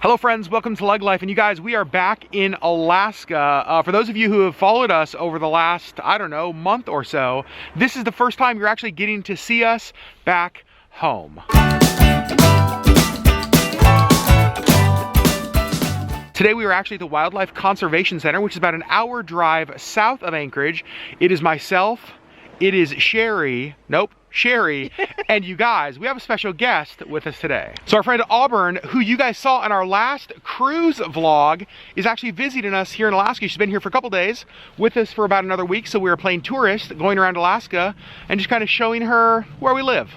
Hello friends, welcome to LeggLife, and you guys, we are back in Alaska. For those of you who have followed us over the last, I don't know, month or so, this is the first time you're actually getting to see us back home. Today we are actually at the Wildlife Conservation Center, which is about an hour drive south of Anchorage. It is myself, it is Sherry, and you guys, we have a special guest with us today. So our friend Auburn, who you guys saw in our last cruise vlog, is actually visiting us here in Alaska. She's been here for a couple days with us for about another week. So we were playing tourist, going around Alaska and just kind of showing her where we live.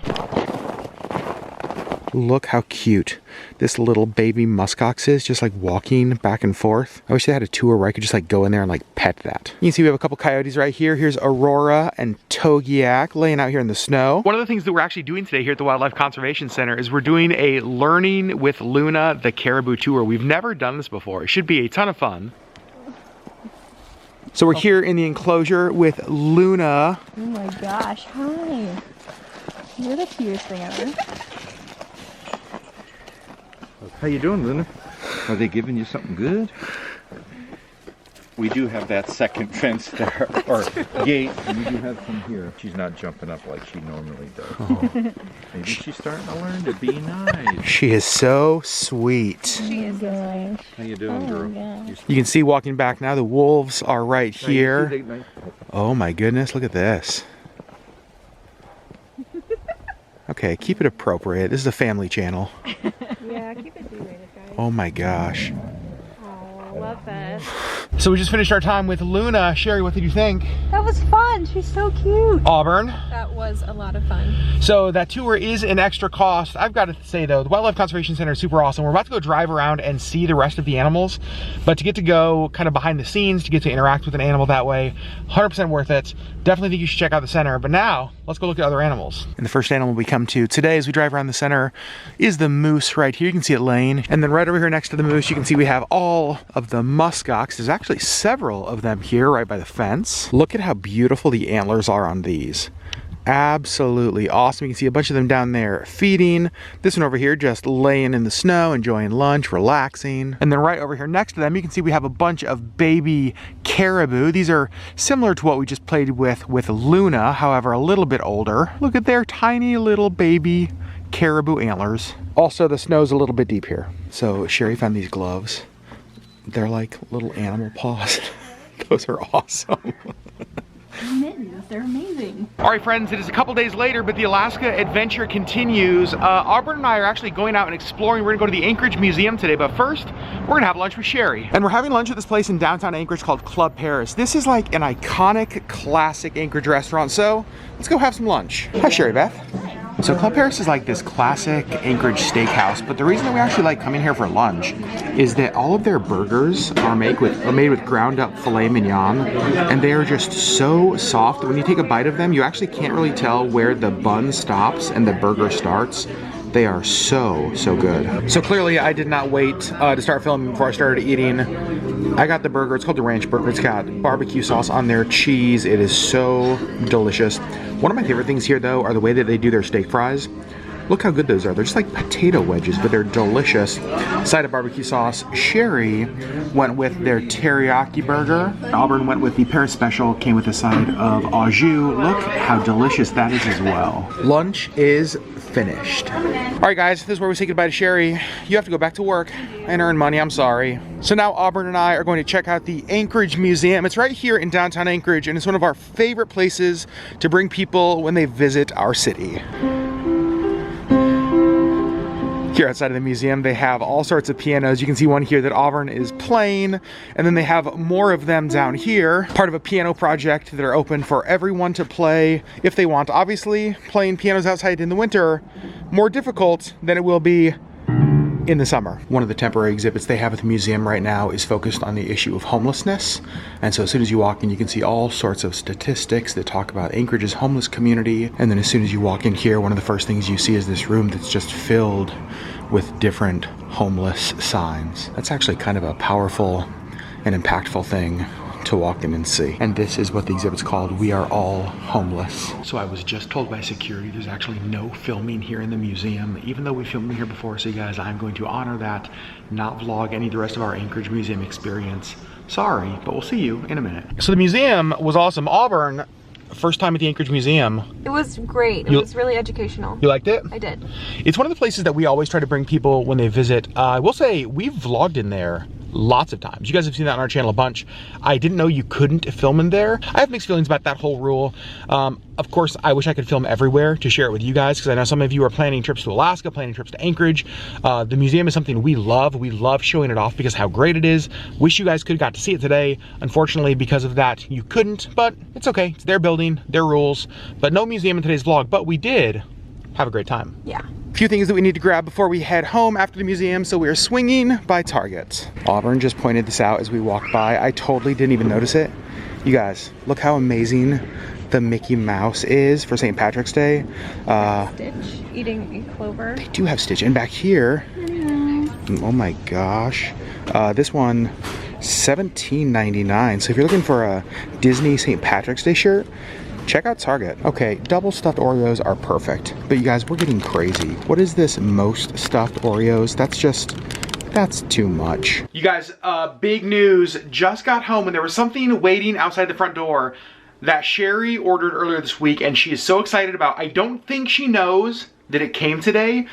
Look how cute this little baby muskox is, just like walking back and forth. I wish they had a tour where I could just like go in there and like pet that. You can see we have a couple coyotes right here. Here's Aurora and Togiak laying out here in the snow. One of the things that we're actually doing today here at the Wildlife Conservation Center is we're doing a Learning with Luna the Caribou tour. We've never done this before. It should be a ton of fun. So we're here in the enclosure with Luna. Oh my gosh, hi. You're the cutest thing ever. How you doing, Luna? Are they giving you something good? We do have that second fence there, or gate, and we do have some here. She's not jumping up like she normally does. Oh. Maybe she's starting to learn to be nice. She is so sweet. She is so sweet. How you doing, girl? You can see walking back now, the wolves are right here. Oh my goodness, look at this. Okay, keep it appropriate. This is a family channel. Yeah, keep it G-rated, guys. Oh my gosh. Oh, I love that. So we just finished our time with Luna. Sherry, what did you think? That was fun. She's so cute. Auburn. That was a lot of fun. So that tour is an extra cost. I've got to say though, the Wildlife Conservation Center is super awesome. We're about to go drive around and see the rest of the animals, but to get to go kind of behind the scenes, to get to interact with an animal that way, 100% worth it. Definitely think you should check out the center. But now, let's go look at other animals. And the first animal we come to today as we drive around the center is the moose right here. You can see it laying. And then right over here next to the moose, you can see we have all of the muskox. There's actually several of them here right by the fence. Look at how beautiful the antlers are on these. Absolutely awesome. You can see a bunch of them down there feeding. This one over here just laying in the snow, enjoying lunch, relaxing. And then right over here next to them, you can see we have a bunch of baby caribou. These are similar to what we just played with Luna, however, a little bit older. Look at their tiny little baby caribou antlers. Also, the snow's a little bit deep here. So Sherry found these gloves. They're like little animal paws. Those are awesome. Mittens, they're amazing. All right, friends, it is a couple days later, but the Alaska adventure continues. Auburn and I are actually going out and exploring. We're gonna go to the Anchorage Museum today, but first, we're gonna have lunch with Sherry. And we're having lunch at this place in downtown Anchorage called Club Paris. This is like an iconic, classic Anchorage restaurant, so let's go have some lunch. Hi, Sherry Beth. So Club Paris is like this classic Anchorage steakhouse, but the reason that we actually like coming here for lunch is that all of their burgers are made with ground up filet mignon, and they are just so soft that when you take a bite of them, you actually can't really tell where the bun stops and the burger starts. They are so good. So clearly I did not wait to start filming before I started eating. I got the burger. It's called the ranch burger. It's got barbecue sauce on there, cheese. It is so delicious. One of my favorite things here though are the way that they do their steak fries. Look how good those are. They're just like potato wedges, but they're delicious. Side of barbecue sauce. Sherry went with their teriyaki burger. Auburn went with the Paris special, came with a side of au jus. Look how delicious that is as well. Lunch is finished. All right, guys, this is where we say goodbye to Sherry. You have to go back to work and earn money. I'm sorry. So now Auburn and I are going to check out the Anchorage Museum. It's right here in downtown Anchorage, and it's one of our favorite places to bring people when they visit our city. Here outside of the museum, they have all sorts of pianos. You can see one here that Auburn is playing, and then they have more of them down here, part of a piano project that are open for everyone to play if they want. Obviously, playing pianos outside in the winter, more difficult than it will be in the summer. One of the temporary exhibits they have at the museum right now is focused on the issue of homelessness. And so as soon as you walk in, you can see all sorts of statistics that talk about Anchorage's homeless community. And then as soon as you walk in here, one of the first things you see is this room that's just filled with different homeless signs. That's actually kind of a powerful and impactful thing to walk in and see. And this is what the exhibit's called, We Are All Homeless. So I was just told by security there's actually no filming here in the museum, even though we filmed here before. So you guys, I'm going to honor that, not vlog any of the rest of our Anchorage Museum experience. Sorry, but we'll see you in a minute. So the museum was awesome. Auburn, first time at the Anchorage Museum. It was great. It was really educational. You liked it? I did. It's one of the places that we always try to bring people when they visit. I will say we've vlogged in there lots of times. You guys have seen that on our channel a bunch. I didn't know you couldn't film in there. I have mixed feelings about that whole rule. Of course, I wish I could film everywhere to share it with you guys, because I know some of you are planning trips to Alaska, planning trips to Anchorage. The museum is something we love. We love showing it off because how great it is. Wish you guys could have got to see it today. Unfortunately, because of that, you couldn't, but it's okay. It's their building, their rules, but no museum in today's vlog, but we did have a great time. Yeah. Few things that we need to grab before we head home after the museum, so we are swinging by Target. Auburn just pointed this out as we walked by. I totally didn't even notice it. You guys, look how amazing the Mickey Mouse is for St. Patrick's Day. Stitch eating a clover. They do have Stitch, and back here, oh my gosh, this one, $17.99. So if you're looking for a Disney St. Patrick's Day shirt, check out Target. Okay, double stuffed Oreos are perfect. But you guys, we're getting crazy. What is this most stuffed Oreos? That's too much. You guys, big news. Just got home and there was something waiting outside the front door that Sherry ordered earlier this week, and she is so excited about. I don't think she knows that it came today,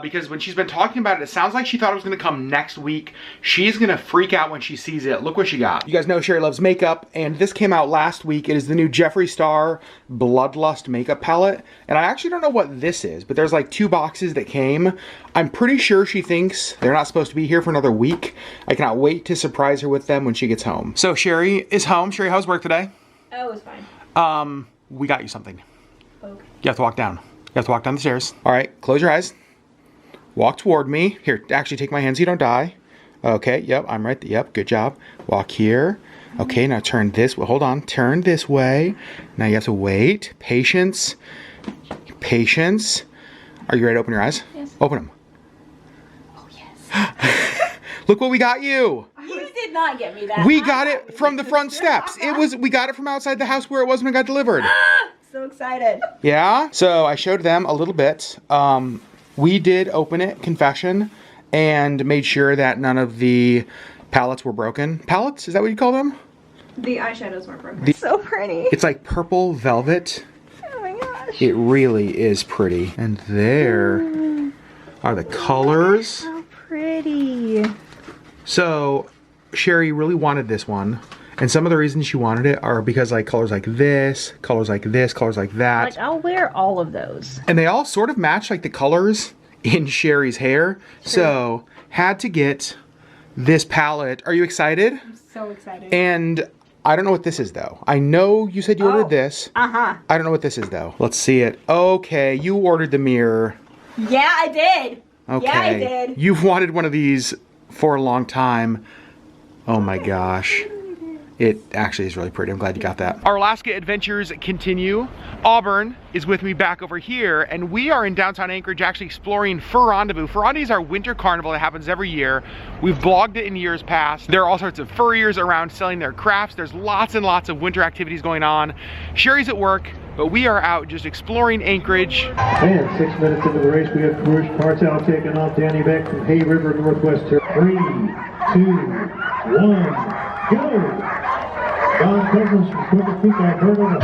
because when she's been talking about it, it sounds like she thought it was gonna come next week. She's gonna freak out when she sees it. Look what she got. You guys know Sherry loves makeup, and this came out last week. It is the new Jeffree Star Bloodlust makeup palette, and I actually don't know what this is, but there's like 2 boxes that came. I'm pretty sure she thinks they're not supposed to be here for another week. I cannot wait to surprise her with them when she gets home. So Sherry is home. Sherry, how's work today? Oh, it was fine. We got you something. Okay. You have to walk down. You have to walk down the stairs. All right, close your eyes. Walk toward me. Here, actually take my hand so you don't die. Okay, yep, I'm right there. Yep, good job. Walk here. Okay, now turn this way. Hold on, turn this way. Now you have to wait. Patience. Patience. Are you ready to open your eyes? Yes. Open them. Oh, yes. Look what we got you. You did not get me that. We got it from the front steps. We got it from outside the house where it was when it got delivered. So excited. Yeah, so I showed them a little bit. We did open it, confession, and made sure that none of the palettes were broken. Palettes, is that what you call them? The eyeshadows weren't broken. So pretty. It's like purple velvet. Oh my gosh. It really is pretty. And there are the colors. How pretty. So Sherry really wanted this one. And some of the reasons she wanted it are because like colors like this, colors like this, colors like that. Like, I'll wear all of those. And they all sort of match like the colors in Sherry's hair. True. So had to get this palette. Are you excited? I'm so excited. And I don't know what this is though. I know you said you ordered this. Uh-huh. I don't know what this is though. Let's see it. Okay, you ordered the mirror. Yeah, I did. Okay. Yeah, I did. You've wanted one of these for a long time. Oh my gosh. It actually is really pretty. I'm glad you got that. Our Alaska adventures continue. Auburn is with me back over here, and we are in downtown Anchorage actually exploring Fur Rendezvous. Fur Rendezvous is our winter carnival that happens every year. We've blogged it in years past. There are all sorts of furriers around selling their crafts. There's lots and lots of winter activities going on. Sherry's at work, but we are out just exploring Anchorage. And 6 minutes into the race, we have Karush Partel taking off Danny Beck from Hay River, Northwest. 3, 2, 1, go! Don Cousins from Quicker Creek, Alberta.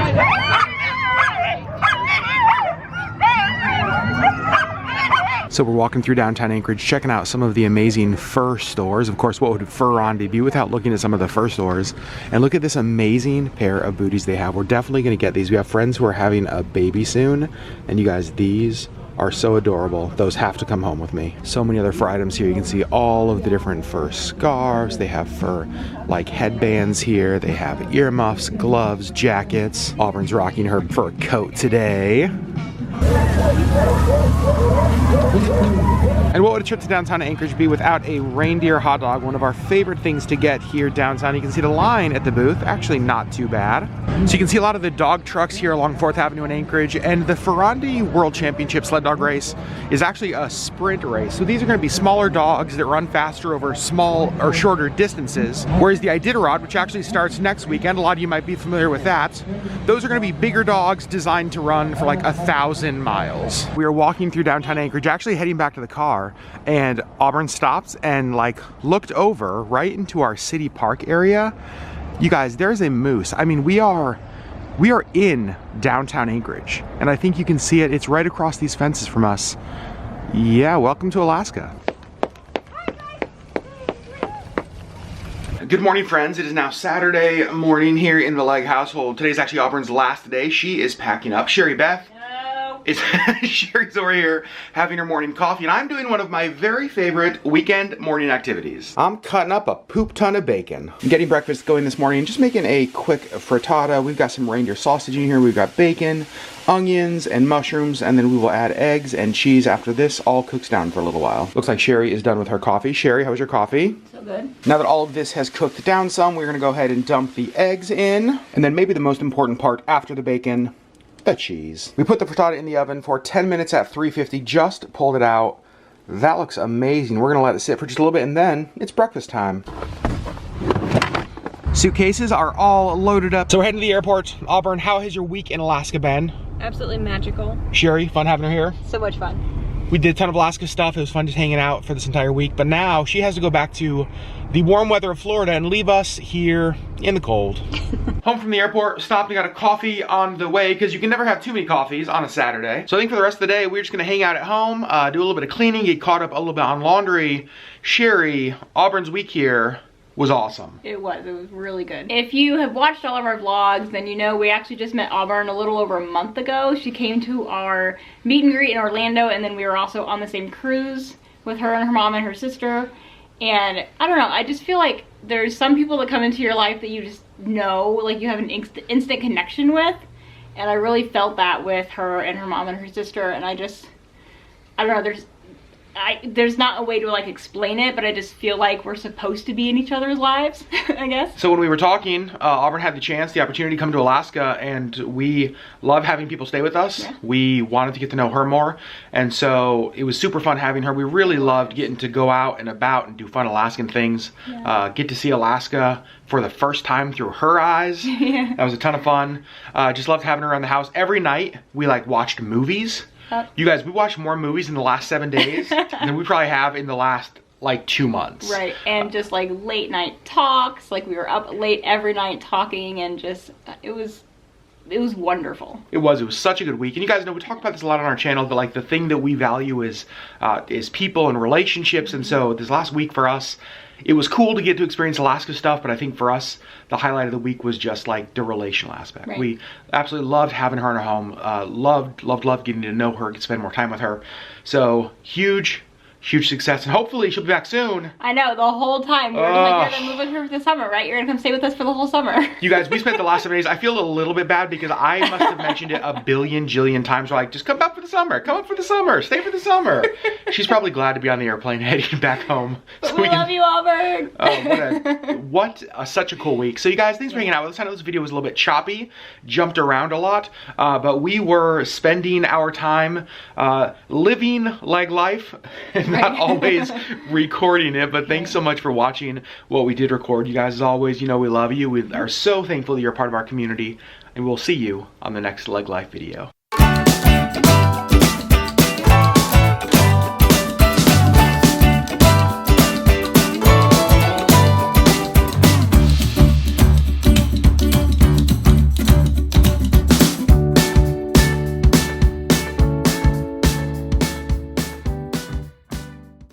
So we're walking through downtown Anchorage, checking out some of the amazing fur stores. Of course, what would Fur Rendezvous be without looking at some of the fur stores? And look at this amazing pair of booties they have. We're definitely gonna get these. We have friends who are having a baby soon. And you guys, these are so adorable. Those have to come home with me. So many other fur items here. You can see all of the different fur scarves. They have fur like headbands here. They have earmuffs, gloves, jackets. Auburn's rocking her fur coat today. And what would a trip to downtown Anchorage be without a reindeer hot dog, one of our favorite things to get here downtown. You can see the line at the booth, actually not too bad. So you can see a lot of the dog trucks here along 4th Avenue in Anchorage, and the Fur Rendezvous World Championship sled dog race is actually a sprint race. So these are going to be smaller dogs that run faster over small or shorter distances, whereas the Iditarod, which actually starts next weekend, a lot of you might be familiar with that, those are going to be bigger dogs designed to run for like 1,000 miles. We are walking through downtown Anchorage, actually heading back to the car, and Auburn stopped and like looked over right into our city park area. You guys, there's a moose. I mean, we are in downtown Anchorage, and I think you can see it. It's right across these fences from us. Yeah, welcome to Alaska. Good morning, friends. It is now Saturday morning here in the Legg household. Today's actually Auburn's last day. She is packing up. Sherry Beth. Sherry's over here having her morning coffee, and I'm doing one of my very favorite weekend morning activities. I'm cutting up a poop ton of bacon. I'm getting breakfast going this morning, just making a quick frittata. We've got some reindeer sausage in here. We've got bacon, onions, and mushrooms, and then we will add eggs and cheese after this all cooks down for a little while. Looks like Sherry is done with her coffee. Sherry, how was your coffee? So good. Now that all of this has cooked down some, we're gonna go ahead and dump the eggs in, and then maybe the most important part after the bacon, the cheese. We put the frittata in the oven for 10 minutes at 350, just pulled it out. That looks amazing. We're gonna let it sit for just a little bit, and then it's breakfast time. Suitcases are all loaded up. So we're heading to the airport. Auburn, how has your week in Alaska been? Absolutely magical. Sherry, fun having her here? So much fun. We did a ton of Alaska stuff. It was fun just hanging out for this entire week, but now she has to go back to the warm weather of Florida and leave us here in the cold. Home from the airport, stopped and got a coffee on the way, because you can never have too many coffees on a Saturday. So I think for the rest of the day, we're just gonna hang out at home, do a little bit of cleaning, get caught up a little bit on laundry. Sherry, Auburn's week here was awesome. It was really good. If you have watched all of our vlogs, then you know we actually just met Auburn a little over a month ago. She came to our meet and greet in Orlando, and then we were also on the same cruise with her and her mom and her sister. And I don't know, I just feel like there's some people that come into your life that you just know, like you have an instant connection with. And I really felt that with her and her mom and her sister. And I don't know, there's not a way to like explain it, but I just feel like we're supposed to be in each other's lives, I guess. So when we were talking, Auburn had the opportunity to come to Alaska, and we love having people stay with us. Yeah. We wanted to get to know her more, and so it was super fun having her. We really loved getting to go out and about and do fun Alaskan things. Yeah. Get to see Alaska for the first time through her eyes. Yeah. That was a ton of fun. Just loved having her around the house. Every night we like watched movies. You guys, we watched more movies in the last 7 days than we probably have in the last like 2 months. Right, and just like late night talks, like we were up late every night talking, and just it was wonderful. It was such a good week. And you guys know we talk about this a lot on our channel, but like the thing that we value is people and relationships. And so this last week for us, it was cool to get to experience Alaska stuff, but I think for us, the highlight of the week was just like the relational aspect. Right. We absolutely loved having her in our home. Loved getting to know her, get to spend more time with her. So huge success, and hopefully she'll be back soon. I know, the whole time. We're like, you're gonna move with her for the summer, right? You're gonna come stay with us for the whole summer. You guys, we spent the last 7 days, I feel a little bit bad because I must have mentioned it a billion jillion times. We're like, just come up for the summer, stay for the summer. She's probably glad to be on the airplane heading back home. So we love you, Auburn. Oh, such a cool week. So you guys, thanks for hanging out with us. I know this video was a little bit choppy, jumped around a lot, but we were spending our time living LeggLife. Not always recording it, but thanks so much for watching what we did record. You guys, as always, you know we love you. We are so thankful that you're a part of our community, and we'll see you on the next LeggLife video.